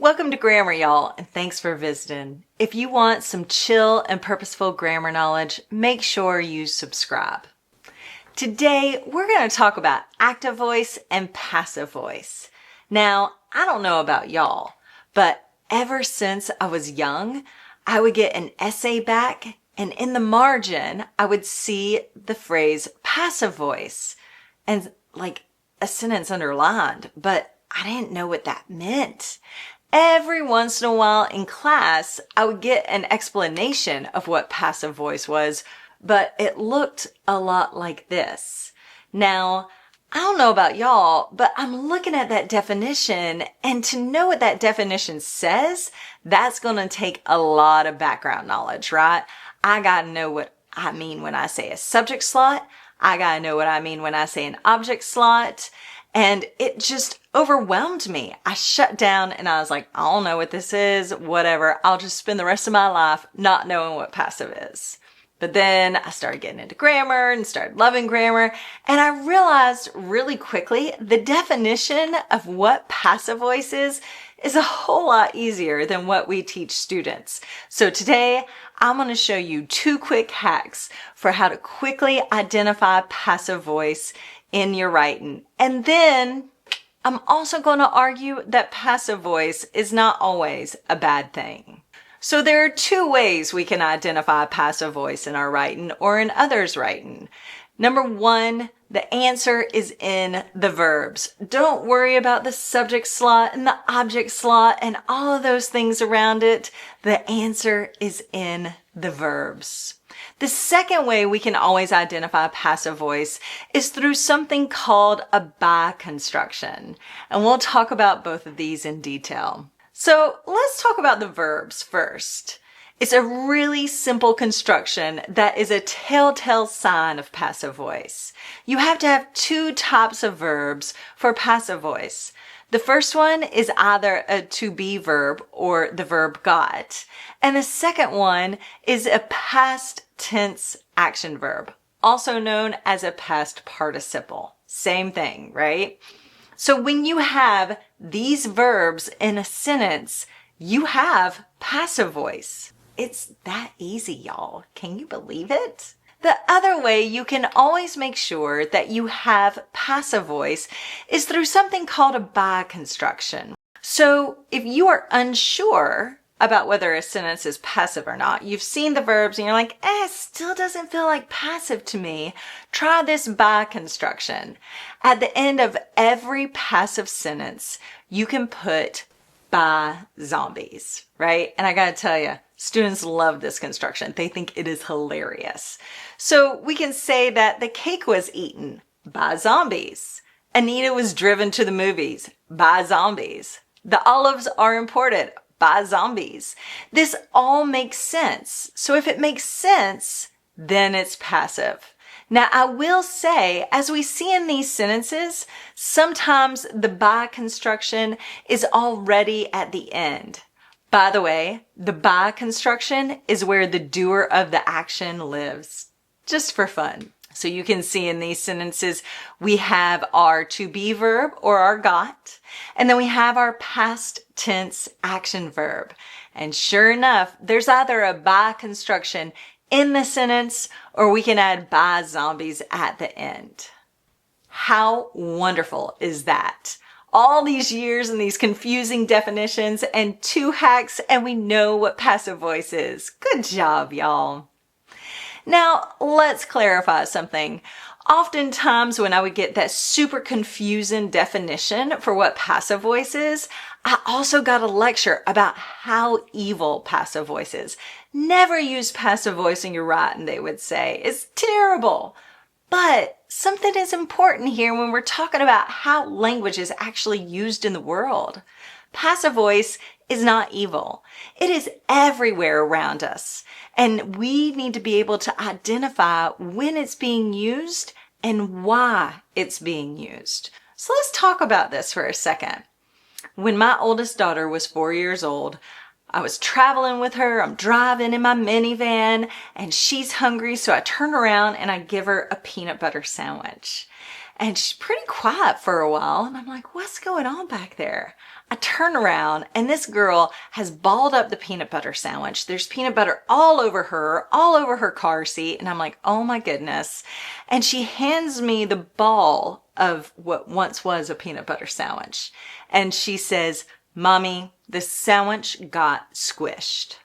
Welcome to Grammar, y'all, and thanks for visiting. If you want some chill and purposeful grammar knowledge, make sure you subscribe. Today, we're going to talk about active voice and passive voice. Now, I don't know about y'all, but ever since I was young, I would get an essay back, and in the margin, I would see the phrase passive voice and like a sentence underlined, but I didn't know what that meant. Every once in a while in class, I would get an explanation of what passive voice was, but it looked a lot like this. Now, I don't know about y'all, but I'm looking at that definition, and to know what that definition says, that's going to take a lot of background knowledge, right? I got to know what I mean when I say a subject slot. I got to know what I mean when I say an object slot. And it just overwhelmed me. I shut down and I was like, I don't know what this is, whatever. I'll just spend the rest of my life not knowing what passive is. But then I started getting into grammar and started loving grammar. And I realized really quickly the definition of what passive voice is a whole lot easier than what we teach students. So today I'm going to show you 2 quick hacks for how to quickly identify passive voice in your writing. And then I'm also going to argue that passive voice is not always a bad thing. So there are 2 ways we can identify passive voice in our writing or in others' writing. Number 1, the answer is in the verbs. Don't worry about the subject slot and the object slot and all of those things around it. The answer is in the verbs. The second way we can always identify passive voice is through something called a by construction. And we'll talk about both of these in detail. So let's talk about the verbs first. It's a really simple construction that is a telltale sign of passive voice. You have to have 2 types of verbs for passive voice. The first one is either a to be verb or the verb got. And the second one is a past tense action verb, also known as a past participle. Same thing, right? So when you have these verbs in a sentence, you have passive voice. It's that easy, y'all. Can you believe it? The other way you can always make sure that you have passive voice is through something called a by construction. So if you are unsure about whether a sentence is passive or not, you've seen the verbs and you're like, it still doesn't feel like passive to me, try this by construction. At the end of every passive sentence, you can put by zombies, right? And I gotta tell you, students love this construction. They think it is hilarious. So we can say that the cake was eaten by zombies. Anita was driven to the movies by zombies. The olives are imported by zombies. This all makes sense. So if it makes sense, then it's passive. Now, I will say, as we see in these sentences, sometimes the by construction is already at the end. By the way, the by construction is where the doer of the action lives, just for fun. So you can see in these sentences, we have our to be verb or our got, and then we have our past tense action verb. And sure enough, there's either a by construction in the sentence or we can add by zombies at the end. How wonderful is that? All these years and these confusing definitions and 2 hacks, and we know what passive voice is. Good job, y'all. Now, let's clarify something. Oftentimes when I would get that super confusing definition for what passive voice is, I also got a lecture about how evil passive voice is. Never use passive voice in your writing, they would say. It's terrible. But something is important here when we're talking about how language is actually used in the world. Passive voice is not evil. It is everywhere around us. And we need to be able to identify when it's being used and why it's being used. So let's talk about this for a second. When my oldest daughter was 4 years old, I was traveling with her. I'm driving in my minivan and she's hungry. So I turn around and I give her a peanut butter sandwich. and she's pretty quiet for a while. And I'm like, what's going on back there? I turn around and this girl has balled up the peanut butter sandwich. There's peanut butter all over her car seat. And I'm like, oh my goodness. And she hands me the ball of what once was a peanut butter sandwich. And she says, Mommy, the sandwich got squished.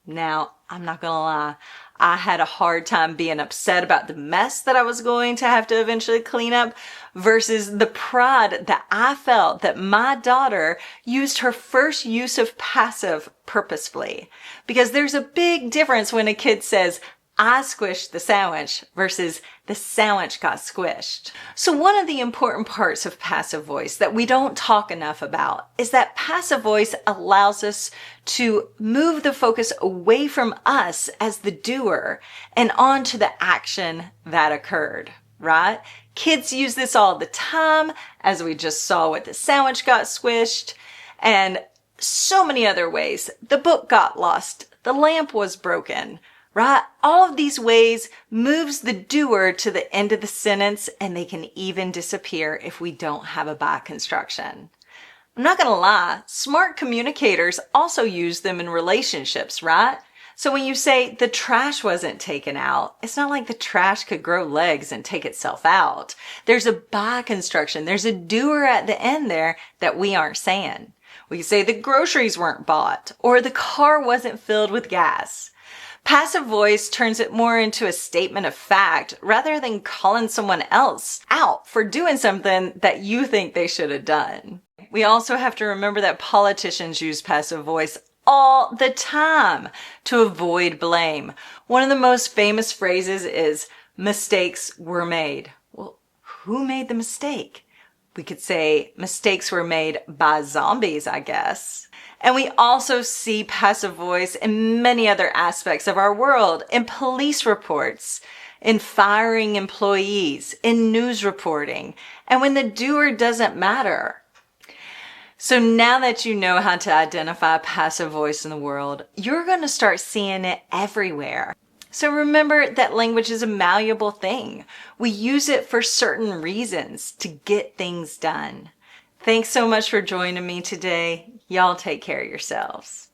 Now, I'm not gonna lie, I had a hard time being upset about the mess that I was going to have to eventually clean up versus the pride that I felt that my daughter used her first use of passive purposefully. Because there's a big difference when a kid says, I squished the sandwich versus the sandwich got squished. So one of the important parts of passive voice that we don't talk enough about is that passive voice allows us to move the focus away from us as the doer and onto the action that occurred, right? Kids use this all the time, as we just saw with the sandwich got squished, and so many other ways. The book got lost. The lamp was broken. Right? All of these ways moves the doer to the end of the sentence, and they can even disappear if we don't have a by construction. I'm not going to lie, smart communicators also use them in relationships, right? So when you say the trash wasn't taken out, it's not like the trash could grow legs and take itself out. There's a by construction. There's a doer at the end there that we aren't saying. We say the groceries weren't bought or the car wasn't filled with gas. Passive voice turns it more into a statement of fact rather than calling someone else out for doing something that you think they should have done. We also have to remember that politicians use passive voice all the time to avoid blame. One of the most famous phrases is, mistakes were made. Well, who made the mistake? We could say mistakes were made by zombies, I guess. And we also see passive voice in many other aspects of our world, in police reports, in firing employees, in news reporting, and when the doer doesn't matter. So now that you know how to identify passive voice in the world, you're going to start seeing it everywhere. So remember that language is a malleable thing. We use it for certain reasons to get things done. Thanks so much for joining me today. Y'all take care of yourselves.